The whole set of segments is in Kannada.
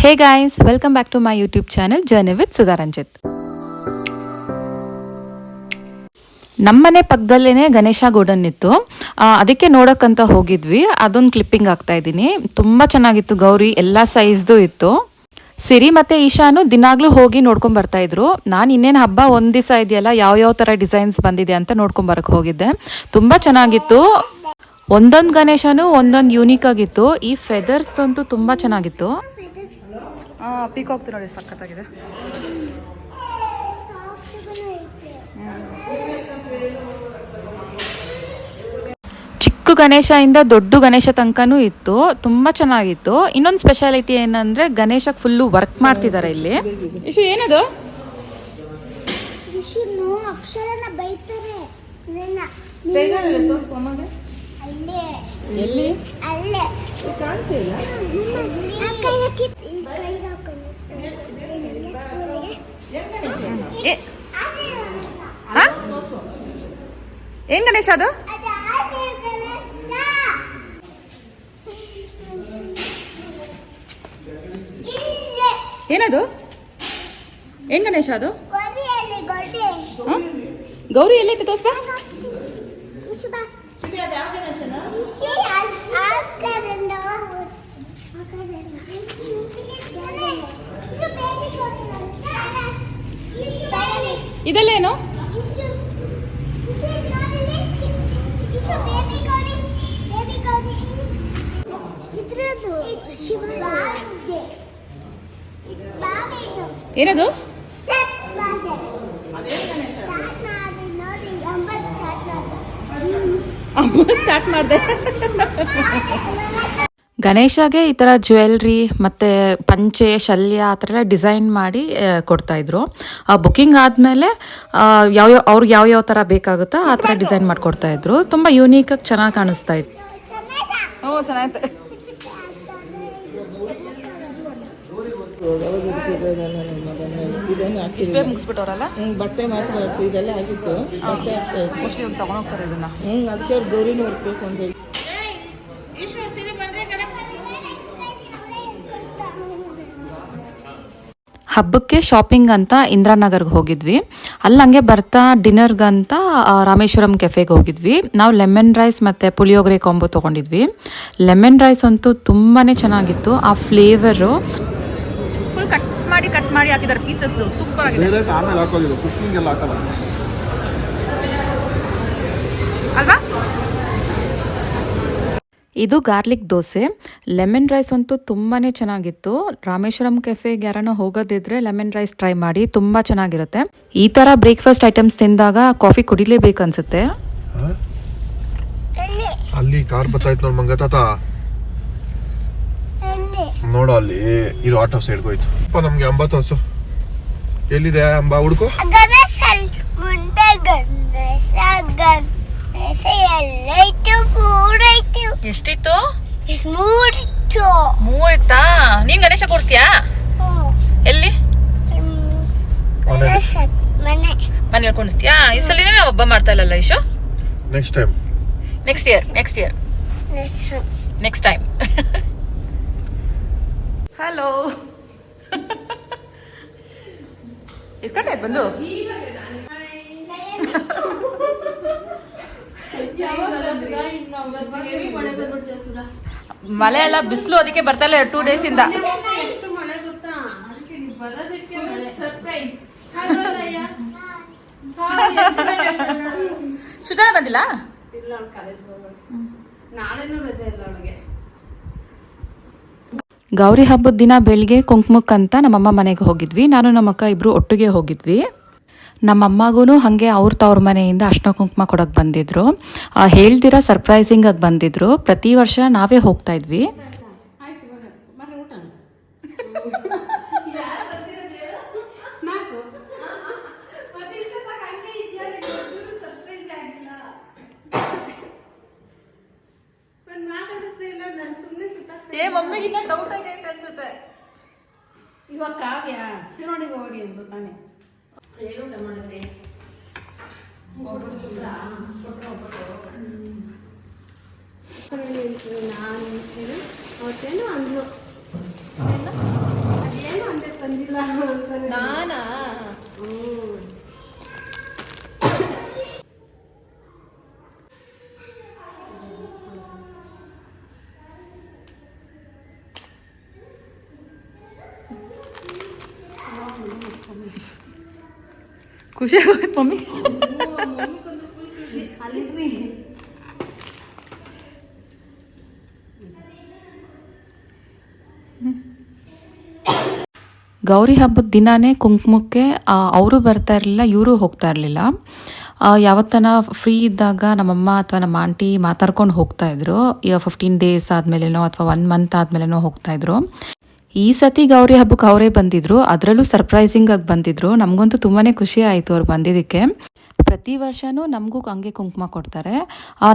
Hey guys, welcome back to my YouTube channel Journey with Sudha Ranjit. ನಮ್ಮನೆ ಪಕ್ಕದಲ್ಲೇ ಗಣೇಶ ಗೋಡನ್ ಇತ್ತು, ಅದಕ್ಕೆ ನೋಡೋಕ್ಕಂತ ಹೋಗಿದ್ವಿ. ಅದೊಂದು ಕ್ಲಿಪ್ಪಿಂಗ್ ಆಗ್ತಾ ಇದ್ದೀನಿ. ತುಂಬ ಚೆನ್ನಾಗಿತ್ತು. ಗೌರಿ ಎಲ್ಲ ಸೈಜ್ದು ಇತ್ತು. ಸಿರಿ ಮತ್ತು ಈಶಾನು ದಿನಾಗ್ಲೂ ಹೋಗಿ ನೋಡ್ಕೊಂಡು ಬರ್ತಾಯಿದ್ರು. ನಾನು ಇನ್ನೇನು ಹಬ್ಬ ಒಂದು ದಿವಸ ಇದೆಯಲ್ಲ, ಯಾವ ಥರ ಡಿಸೈನ್ಸ್ ಬಂದಿದೆ ಅಂತ ನೋಡ್ಕೊಂಬರಕ್ಕೆ ಹೋಗಿದ್ದೆ. ತುಂಬ ಚೆನ್ನಾಗಿತ್ತು. ಒಂದೊಂದು ಗಣೇಶನು ಒಂದೊಂದು ಯೂನಿಕ್ ಆಗಿತ್ತು. ಈ ಫೆದರ್ಸ್ ಅಂತೂ ತುಂಬ ಚೆನ್ನಾಗಿತ್ತು. ಪೀಕಾಕ್ದು ನೋಡಿ, ಸಖತ್ತಾಗಿದೆ. ಚಿಕ್ಕ ಗಣೇಶದಿಂದ ದೊಡ್ಡ ಗಣೇಶ ತನಕನೂ ಇತ್ತು. ತುಂಬ ಚೆನ್ನಾಗಿತ್ತು. ಇನ್ನೊಂದು ಸ್ಪೆಷಾಲಿಟಿ ಏನಂದರೆ ಗಣೇಶಕ್ಕೆ ಫುಲ್ಲು ವರ್ಕ್ ಮಾಡ್ತಿದ್ದಾರೆ ಇಲ್ಲಿ. ಇಶು ಏನದು? ಎಲ್ಲಿ ಏನ್ ಗಣೇಶ ಅದು? ಏನದು? ಏನ್ ಗಣೇಶ ಅದು? ಗೌರಿ ಎಲ್ಲೈತೆ ತೋರ್ಸ್ಬಾ. ಇದಲ್ಲೇನು? ಏನದು? ಸ್ಟಾರ್ಟ್ ಮಾಡಿದೆ. ಗಣೇಶಗೆ ಈ ಥರ ಜ್ಯುವೆಲ್ರಿ ಮತ್ತು ಪಂಚೆ ಶಲ್ಯ ಆ ಥರ ಎಲ್ಲ ಡಿಸೈನ್ ಮಾಡಿ ಕೊಡ್ತಾಯಿದ್ರು. ಬುಕ್ಕಿಂಗ್ ಆದಮೇಲೆ ಅವ್ರಿಗೆ ಯಾವ್ಯಾವ ಥರ ಬೇಕಾಗುತ್ತೋ ಆ ಥರ ಡಿಸೈನ್ ಮಾಡಿಕೊಡ್ತಾಯಿದ್ರು. ತುಂಬ ಯೂನೀಕಾಗಿ ಚೆನ್ನಾಗಿ ಕಾಣಿಸ್ತಾ ಇತ್ತು. ಓ ಚೆನ್ನಾಗಿತ್ತು. ಇಷ್ಟು ಬೇಗ ಮುಗಿಸ್ಬಿಟ್ಟವ್ರಲ್ಲ. ಬಟ್ಟೆ ಮಾತ್ರ ಇದೆಲ್ಲ ಆಗಿತ್ತು. ಬಟ್ಟೆ ಮೋಸ್ಟ್ಲಿ ಇವಾಗ ತೊಗೊಂಡೋಗ್ತಾರೆ ಇದನ್ನು. ಅದಕ್ಕೆ ಅವ್ರು ಗೌರಿನೂ ಹೊರಬೇಕು ಅಂತ ಹೇಳಿ. ಹಬ್ಬಕ್ಕೆ ಶಾಪಿಂಗ್ ಅಂತ ಇಂದಿರಾನಗರ್ಗೆ ಹೋಗಿದ್ವಿ. ಅಲ್ಲಿ ಹಂಗೆ ಬರ್ತಾ ಡಿನ್ನರ್ಗಂತ ರಾಮೇಶ್ವರಂ ಕೆಫೆಗೆ ಹೋಗಿದ್ವಿ. ನಾವು ಲೆಮನ್ ರೈಸ್ ಮತ್ತು ಪುಳಿಯೋಗರೆ ಕಾಂಬೋ ತೊಗೊಂಡಿದ್ವಿ. ಲೆಮನ್ ರೈಸ್ ಅಂತೂ ತುಂಬಾ ಚೆನ್ನಾಗಿತ್ತು. ಆ ಫ್ಲೇವರು ಫುಲ್ ಕಟ್ ಮಾಡಿ ಹಾಕಿದ್ದಾರೆ ಪೀಸಸ್. ಸೂಪರ್ ಆಗಿದೆ ಅಲ್ವಾ? ಇದು ಗಾರ್ಲಿಕ್ ದೋಸೆ. ಲೆಮನ್ ರೈಸ್ ಅಂತೂ ತುಂಬಾ ಚೆನ್ನಾಗಿತ್ತು. ರಾಮೇಶ್ವರಂ ಕೆಫೆಗೆ ಯಾರನ್ನ ಹೋಗೋದಿದ್ರೆ ಲೆಮನ್ ರೈಸ್ ಟ್ರೈ ಮಾಡಿ, ತುಂಬ ಚೆನ್ನಾಗಿರುತ್ತೆ. ಈ ಥರ ಬ್ರೇಕ್ಫಾಸ್ಟ್ ಐಟಮ್ಸ್ ತಿಂದಾಗ ಕಾಫಿ ಕುಡಿಲೇಬೇಕು ಅನ್ಸುತ್ತೆ. ಅಲ್ಲಿ ಕಾರ್ ಬತ್ತಾಯ್ತು ನೋಡ್ ಮಂಗ ತಾತ. ನೋಡು ಅಲ್ಲಿ ಇರೋ ಆಟೋ ಸೈಡ್ಗೆ ಹೋಯ್ತು. ನಮ್ಗೆ ಅಂಬ ತೋರ್ಸು, ಎಲ್ಲಿದೆ ಅಂಬ ಹುಡ್ಕೋ. ಎಷ್ಟಿತ್ತು? ಮೂರಿತ್ತಾ? ನೀನ್ ಗಣೇಶ ಕೂರಿಸ್ತೀಯಾ? ಎಲ್ಲಿ? ಮನೇಲಿ ಕೂರಿಸ್ತೀಯಾ? ಈ ಸಲ ನಾವು ಹಬ್ಬ ಮಾಡ್ತಾ ಇಲ್ಲಲ್ಲ ಇಶು. Next time. ಹಲೋ. ಇಸ್ಕೊಂಡೆ ಬಂದು ಮಳೆ ಎಲ್ಲ ಬಿಸಿಲು, ಅದಕ್ಕೆ ಬರ್ತಾ ಇಲ್ಲ 2 days ಇಂದ. ಸುಜಾನ ಬಂದಿಲ್ಲ? ಗೌರಿ ಹಬ್ಬದ ದಿನ ಬೆಳಿಗ್ಗೆ ಕುಂಕುಮಕ್ಕಂತ ನಮ್ಮಮ್ಮ ಮನೆಗೆ ಹೋಗಿದ್ವಿ. ನಾನು ನಮ್ಮಕ್ಕ ಇಬ್ರು ಒಟ್ಟಿಗೆ ಹೋಗಿದ್ವಿ. ನಮ್ಮಮ್ಮಗೂ ಹಾಗೆ ತವ್ರ ಮನೆಯಿಂದ ಅರ್ಶಿನ ಕುಂಕುಮ ಕೊಡೋಕೆ ಬಂದಿದ್ರು. ಹೇಳ್ದಿರ ಸರ್ಪ್ರೈಸಿಂಗಾಗಿ ಬಂದಿದ್ರು. ಪ್ರತಿ ವರ್ಷ ನಾವೇ ಹೋಗ್ತಾ ಇದ್ವಿ. ಮಮ್ಮಿಗಿನ್ನ ಡೌಟ್ ಆಗೈತೆ ಅನ್ಸುತ್ತೆ. ಇವಾಗ ಕಾವ್ಯ ಶಿರೋಣಿಗೆ ಹೋಗಿ ಅಂತ ತಾನೆ. ನಾನು ಅವತ್ತೇನು ಅಂದ್ಲು ಖುಷಿ ಆಗೋಯ್ತು ಮಮ್ಮಿ. ಗೌರಿ ಹಬ್ಬದ ದಿನಾನೇ ಕುಂಕುಮಕ್ಕೆ ಅವರು ಬರ್ತಾ ಇರಲಿಲ್ಲ, ಇವರು ಹೋಗ್ತಾ ಇರಲಿಲ್ಲ. ಯಾವತ್ತನ ಫ್ರೀ ಇದ್ದಾಗ ನಮ್ಮಮ್ಮ ಅಥವಾ ನಮ್ಮ ಆಂಟಿ ಮಾತಾಡ್ಕೊಂಡು ಹೋಗ್ತಾಯಿದ್ರು. ಈಗ 15 ಡೇಸ್ ಆದಮೇಲೆನೋ ಅಥವಾ 1 ಮಂತ್ ಆದಮೇಲೆನೋ ಹೋಗ್ತಾಯಿದ್ರು. ಈ ಸತಿ ಗೌರಿ ಹಬ್ಬಕ್ಕೆ ಅವರೇ ಬಂದಿದ್ರು, ಅದರಲ್ಲೂ ಸರ್ಪ್ರೈಸಿಂಗಾಗಿ ಬಂದಿದ್ರು. ನಮಗಂತೂ ತುಂಬಾ ಖುಷಿ ಆಯಿತು ಅವ್ರು ಬಂದಿದ್ದಕ್ಕೆ. ಪ್ರತಿ ವರ್ಷವೂ ನಮಗೂ ಹಂಗೆ ಕುಂಕುಮ ಕೊಡ್ತಾರೆ.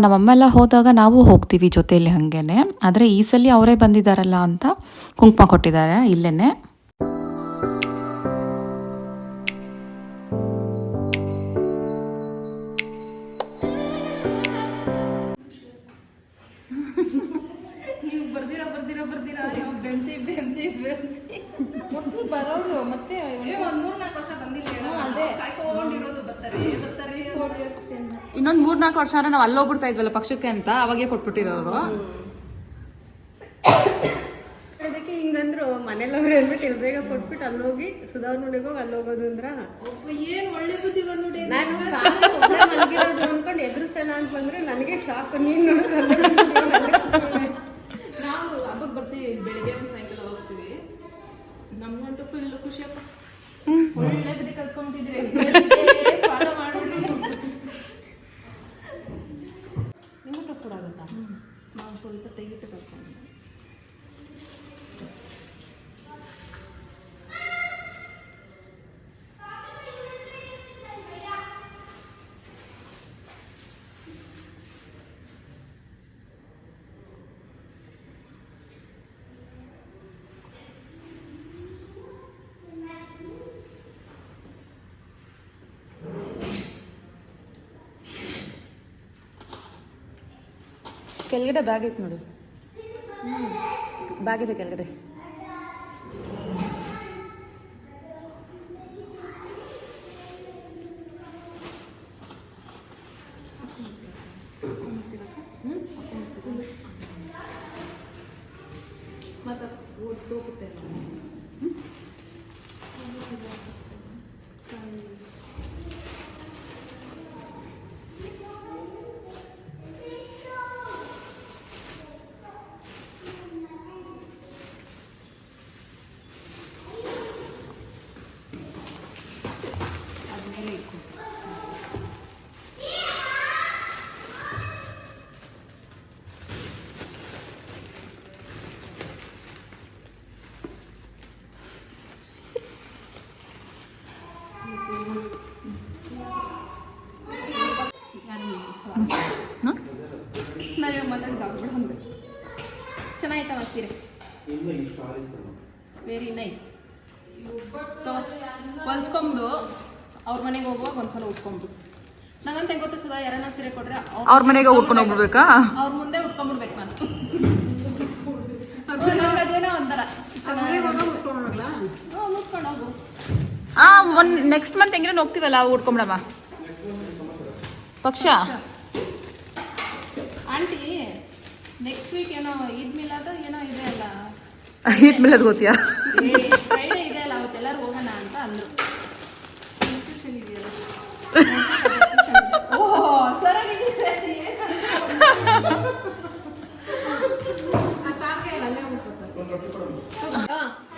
ನಮ್ಮಮ್ಮ ಎಲ್ಲ ಹೋದಾಗ ನಾವು ಹೋಗ್ತೀವಿ ಜೊತೆಯಲ್ಲಿ ಹಾಗೇನೆ. ಆದರೆ ಈ ಸಲ ಅವರೇ ಬಂದಿದ್ದಾರಲ್ಲ ಅಂತ ಕುಂಕುಮ ಕೊಟ್ಟಿದ್ದಾರೆ ಇಲ್ಲೇ. ಬರೋರು ಮತ್ತೆ ಒಂದು 3-4 ವರ್ಷ ಬಂದಿಲ್ಲ. ಅದೇ ಕಾಯ್ಕೊಂಡಿರೋದು ಬರ್ತಾರೆ. ಇನ್ನೊಂದು 3-4 ವರ್ಷ ಅಂದ್ರೆ ನಾವು ಅಲ್ಲೋಗ್ಬಿಡ್ತಾ ಇದ್ವಲ್ಲ ಪಕ್ಷಕ್ಕೆ ಅಂತ, ಅವಾಗೇ ಕೊಟ್ಬಿಟ್ಟಿರೋರು. ಅದಕ್ಕೆ ಹಿಂಗಂದ್ರು ಮನೇಲವ್ರು ಹೇಳ್ಬಿಟ್ಟು ಬೇಗ ಕೊಟ್ಬಿಟ್ಟು ಅಲ್ಲೋಗಿ ಸುಧಾರ್ ನೋಡಿಗೆ ಹೋಗಿ ಅಲ್ಲೋಗೋದು ಅಂದ್ರ ಏನ್ ಒಳ್ಳೆ ಬುದ್ಧಿ ಬಂದ್ಬಿಟ್ಟು ನಾನು ಮಲಗಿರೋದು ಅನ್ಕೊಂಡು ಎದುರಿಸೋಣ ಅಂತ ಬಂದ್ರೆ ನನಗೆ ಶಾಕ್. ನೀನ್ ನೋಡಿದ್ರೆ ನಾವು ಹಬ್ಬಕ್ಕೆ ಬರ್ತೀವಿ, ಬೆಳಿಗ್ಗೆ ಒಂದು ಸಾಯಂಕಾಲ ಹೋಗ್ತೀವಿ. ನಮ್ಗಂತೂ ಫುಲ್ ಖುಷಿಯಪ್ಪ, ಒಳ್ಳೆ ಬುದ್ಧಿ ಕಲ್ತ್ಕೊಂತಿದ್ವಿ. ಫಾಲೋ ಮಾಡ್ಬಿಟ್ಟು ನಿಮ್ಗೆ ಕಟ್ಕೊಡಾಗುತ್ತಾ? ನಾವು ಸ್ವಲ್ಪ ತೆಗಿತು ಕಲ್ತ್ಕೊಂಡು. ಕೆಳಗಡೆ ಬ್ಯಾಗ್ ಐತೆ ನೋಡಿ, ಬ್ಯಾಗ್ ಇದೆ ಕೆಳಗಡೆ. ಮತ್ತೆ ಹೋಗುತ್ತೆ ನಾವೇ ಮಾತಾಡಿದ ಚೆನ್ನಾಯ್ತವ ಸೀರೆ, ವೆರಿ ನೈಸ್. ಹೊಲ್ಸ್ಕೊಂಬಿಡು, ಅವ್ರ ಮನೆಗೆ ಹೋಗುವಾಗ ಒಂದ್ಸಲ ಉಟ್ಕೊಂಬಿಡು. ನಂಗಂತ ಹೆಂಗ್ ಗೊತ್ತಾ ಸುಧಾ, ಯಾರನ್ನ ಸೀರೆ ಕೊಟ್ರೆ ಅವ್ರ ಮನೆಗೆ ಉಟ್ಕೊಂಡು ಹೋಗ್ಬಿಡ್ಬೇಕಾ? ಅವ್ರ ಮುಂದೆ ಉಟ್ಕೊಂಡ್ಬಿಡ್ಬೇಕು ನಾನು. ಅದೇನೋ ಒಂಥರ ಉಟ್ಕೊಂಡು ಹೋಗು. ನೆಕ್ಸ್ಟ್ ಮಂತ್ ಹೆಂಗಿನ ಹೋಗ್ತೀವಲ್ಲ ಉಟ್ಕೊಂಬಿಡಮ್ಮ ಪಕ್ಷ. ಆಂಟಿ ನೆಕ್ಸ್ಟ್ ವೀಕ್ ಏನೋ ಈದ್ ಮಿಲಾದ್ ಏನೋ ಇದೆ ಅಲ್ಲ, ಈದ್ ಮಿಲಾದ್ ಗೊತ್ತೀಯಾ? ಫ್ರೈಡೇ ಇದೆ ಅಲ್ಲ, ಅವತ್ತೆಲ್ಲರೂ ಹೋಗೋಣ ಅಂತ ಅಂದ್ರು. ಓಹೋ ಸರಿಯಾಗಿದೆ.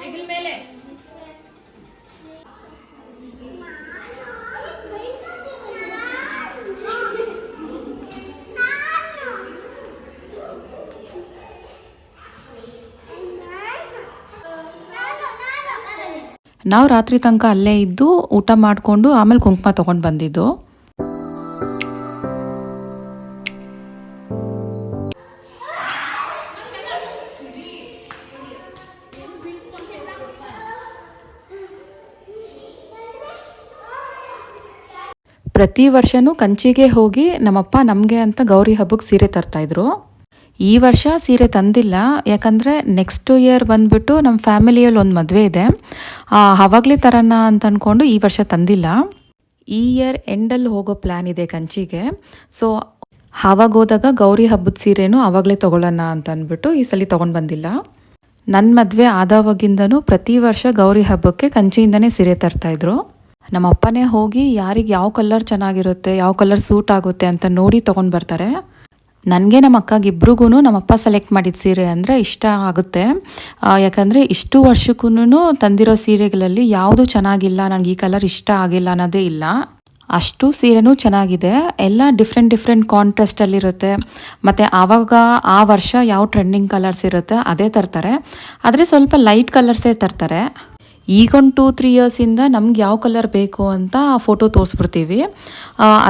ಹೆಗಲ ಮೇಲೆ ನಾವು ರಾತ್ರಿ ತನಕ ಅಲ್ಲೇ ಇದ್ದು ಊಟ ಮಾಡಿಕೊಂಡು ಆಮೇಲೆ ಕುಂಕುಮ ತೊಗೊಂಡು ಬಂದಿದ್ದು. ಪ್ರತಿ ವರ್ಷವೂ ಕಂಚಿಗೆ ಹೋಗಿ ನಮ್ಮಪ್ಪ ನಮಗೆ ಅಂತ ಗೌರಿ ಹಬ್ಬಕ್ಕೆ ಸೀರೆ ತರ್ತಾಯಿದ್ರು. ಈ ವರ್ಷ ಸೀರೆ ತಂದಿಲ್ಲ, ಯಾಕಂದರೆ ನೆಕ್ಸ್ಟ್ ಇಯರ್ ಬಂದುಬಿಟ್ಟು ನಮ್ಮ ಫ್ಯಾಮಿಲಿಯಲ್ಲಿ ಒಂದು ಮದುವೆ ಇದೆ, ಆವಾಗಲೇ ತರೋಣ ಅಂತ ಅಂದ್ಕೊಂಡು ಈ ವರ್ಷ ತಂದಿಲ್ಲ. ಈ ಇಯರ್ ಎಂಡಲ್ಲಿ ಹೋಗೋ ಪ್ಲ್ಯಾನ್ ಇದೆ ಕಂಚಿಗೆ. ಸೊ ಆವಾಗ ಹೋದಾಗ ಗೌರಿ ಹಬ್ಬದ ಸೀರೆನೂ ಆವಾಗಲೇ ತೊಗೊಳ್ಳೋಣ ಅಂತ ಅಂದ್ಬಿಟ್ಟು ಈ ಸಲ ತೊಗೊಂಡು ಬಂದಿಲ್ಲ. ನನ್ನ ಮದುವೆ ಆದವಾಗಿಂದನೂ ಪ್ರತಿ ವರ್ಷ ಗೌರಿ ಹಬ್ಬಕ್ಕೆ ಕಂಚಿಯಿಂದನೇ ಸೀರೆ ತರ್ತಾಯಿದ್ರು. ನಮ್ಮ ಅಪ್ಪನೇ ಹೋಗಿ ಯಾರಿಗೆ ಯಾವ ಕಲರ್ ಚೆನ್ನಾಗಿರುತ್ತೆ ಯಾವ ಕಲರ್ ಸೂಟ್ ಆಗುತ್ತೆ ಅಂತ ನೋಡಿ ತೊಗೊಂಡು ಬರ್ತಾರೆ. ನನಗೆ ನಮ್ಮ ಅಕ್ಕಗಿಬ್ರಿಗೂ ನಮ್ಮಪ್ಪ ಸೆಲೆಕ್ಟ್ ಮಾಡಿದ ಸೀರೆ ಅಂದರೆ ಇಷ್ಟ ಆಗುತ್ತೆ. ಯಾಕಂದರೆ ಇಷ್ಟು ವರ್ಷಕ್ಕೂ ತಂದಿರೋ ಸೀರೆಗಳಲ್ಲಿ ಯಾವುದು ಚೆನ್ನಾಗಿಲ್ಲ, ನನಗೆ ಈ ಕಲರ್ ಇಷ್ಟ ಆಗಿಲ್ಲ ಅನ್ನೋದೇ ಇಲ್ಲ. ಅಷ್ಟು ಸೀರೆನೂ ಚೆನ್ನಾಗಿದೆ. ಎಲ್ಲ ಡಿಫ್ರೆಂಟ್ ಕಾಂಟ್ರಾಸ್ಟಲ್ಲಿರುತ್ತೆ. ಮತ್ತು ಆವಾಗ ಆ ವರ್ಷ ಯಾವ ಟ್ರೆಂಡಿಂಗ್ ಕಲರ್ಸ್ ಇರುತ್ತೆ ಅದೇ ತರ್ತಾರೆ. ಆದರೆ ಸ್ವಲ್ಪ ಲೈಟ್ ಕಲರ್ಸೇ ತರ್ತಾರೆ. ಈಗೊಂದು 2-3 ಇಯರ್ಸಿಂದ ನಮ್ಗೆ ಯಾವ ಕಲರ್ ಬೇಕು ಅಂತ ಫೋಟೋ ತೋರಿಸ್ಬಿಡ್ತೀವಿ.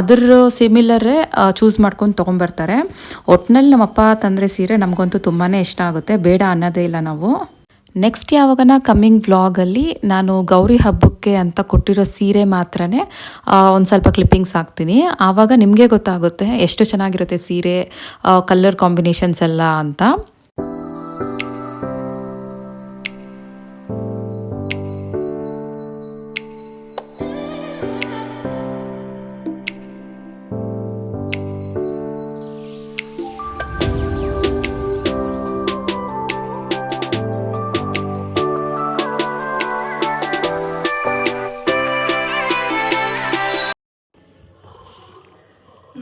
ಅದರ ಸಿಮಿಲರೇ ಚೂಸ್ ಮಾಡ್ಕೊಂಡು ತೊಗೊಂಬರ್ತಾರೆ. ಒಟ್ಟಿನಲ್ಲಿ ನಮ್ಮಪ್ಪ ತಂದರೆ ಸೀರೆ ನಮಗಂತೂ ತುಂಬಾ ಇಷ್ಟ ಆಗುತ್ತೆ, ಬೇಡ ಅನ್ನೋದೇ ಇಲ್ಲ ನಾವು. ನೆಕ್ಸ್ಟ್ ಯಾವಾಗನ ಕಮ್ಮಿಂಗ್ ವ್ಲಾಗಲ್ಲಿ ನಾನು ಗೌರಿ ಹಬ್ಬಕ್ಕೆ ಅಂತ ಕೊಟ್ಟಿರೋ ಸೀರೆ ಮಾತ್ರನೇ ಒಂದು ಸ್ವಲ್ಪ ಕ್ಲಿಪ್ಪಿಂಗ್ಸ್ ಹಾಕ್ತೀನಿ. ಆವಾಗ ನಿಮಗೆ ಗೊತ್ತಾಗುತ್ತೆ ಎಷ್ಟು ಚೆನ್ನಾಗಿರುತ್ತೆ ಸೀರೆ, ಕಲರ್ ಕಾಂಬಿನೇಷನ್ಸ್ ಎಲ್ಲ ಅಂತ.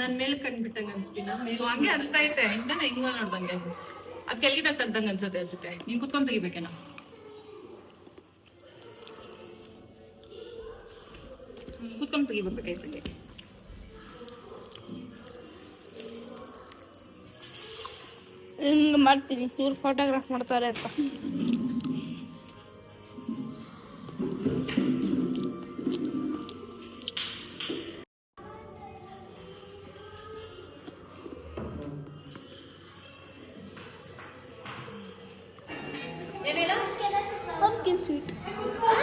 ನನ್ ಮೇಲೆ ಕಂಡ್ಬಿಟ್ಟಂಗ ಅನ್ಸ್ತೀನ. ಹಂಗೆ ಅನ್ಸ್ತಾ ಐತೆ. ಹಿಂದಾನೆ ಹಿಂಗ ನೋಡ್ದಂಗೆ ಅದ್ ಕೆಲ್ಗಿದಾಗ ತೆಗ್ದಂಗ ಅನ್ಸುತ್ತೆ. ನೀನ್ ಕುತ್ಕೊಂಡ್ ತೆಗಿಬೇಕೇನ? ಕುತ್ಕೊಂಡ್ ತೆಗಿಬೇಕೈತೆ. ಹಿಂಗ್ ಮಾಡ್ತೀನಿ, ಇವ್ರು ಫೋಟೋಗ್ರಾಫ್ ಮಾಡ್ತಾರೆ ಅಂತ.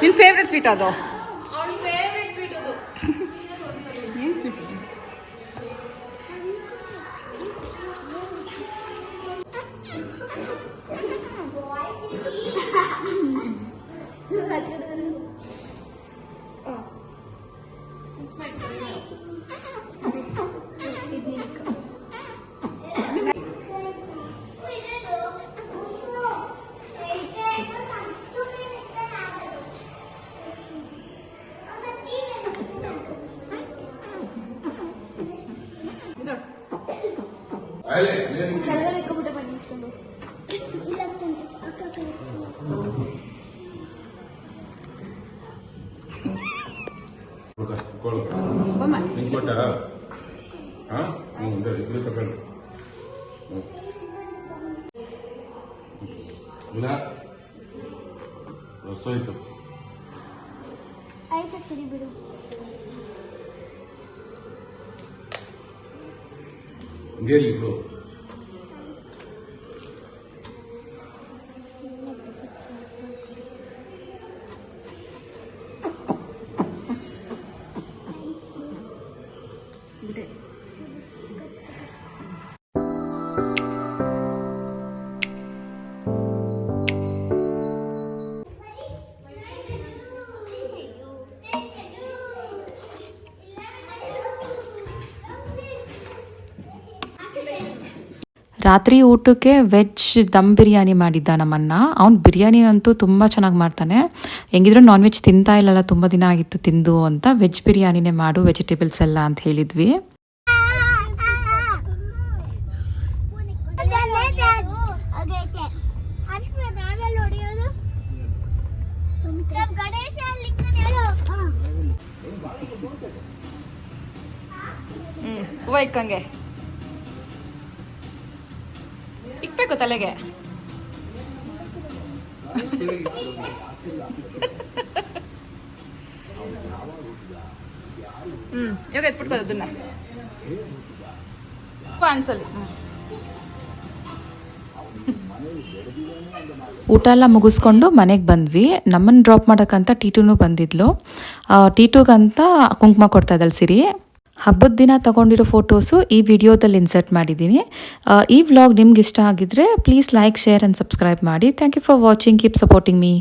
ನಿನ್ ಫೇವ್ರೆಟ್ ಸ್ವೀಟ್ ಅದು? ಆಯ್ತು ಸರಿ ಬಿಡು. ಬಿಡು. ರಾತ್ರಿ ಊಟಕ್ಕೆ ವೆಜ್ ದಮ್ ಬಿರಿಯಾನಿ ಮಾಡಿದ್ದ ನಮ್ಮನ್ನ. ಅವ್ನು ಬಿರಿಯಾನಿ ಅಂತೂ ತುಂಬ ಚೆನ್ನಾಗಿ ಮಾಡ್ತಾನೆ. ಹೆಂಗಿದ್ರು ನಾನ್ ವೆಜ್ ತಿಂತಾ ಇಲ್ಲಲ್ಲ, ತುಂಬ ದಿನ ಆಗಿತ್ತು ತಿಂದು ಅಂತ ವೆಜ್ ಬಿರಿಯಾನಿನೇ ಮಾಡು, ವೆಜಿಟೇಬಲ್ಸ್ ಎಲ್ಲ ಅಂತ ಹೇಳಿದ್ವಿ. ಹೂವ ಇಕ್ಕಂಗೆ ಇಕ್ಬೇಕು ತಲೆಗೆ. ಇವಾಗ ಎತ್ಬಿಟ್ಬೋದು ಅದನ್ನ ಅನ್ಸಲ್ಲಿ. ಊಟ ಎಲ್ಲ ಮುಗಿಸ್ಕೊಂಡು ಮನೆಗೆ ಬಂದ್ವಿ. ನಮ್ಮನ್ನು ಡ್ರಾಪ್ ಮಾಡೋಕ್ಕಂತ ಟೀಟೂನು ಬಂದಿದ್ಲು. ಟೀಟೂಗಂತ ಕುಂಕುಮ ಕೊಡ್ತಾ ಇದ್ದಳು ಸಿರಿ. ಹಬ್ಬದ ದಿನ ತಗೊಂಡಿರೋ ಫೋಟೋಸು ಈ ವಿಡಿಯೋದಲ್ಲಿ ಇನ್ಸರ್ಟ್ ಮಾಡಿದ್ದೀನಿ. ಈ ವ್ಲಾಗ್ ನಿಮ್ಗೆ ಇಷ್ಟ ಆಗಿದ್ರೆ please like, share and subscribe ಮಾಡಿ. Thank you for watching. Keep supporting me.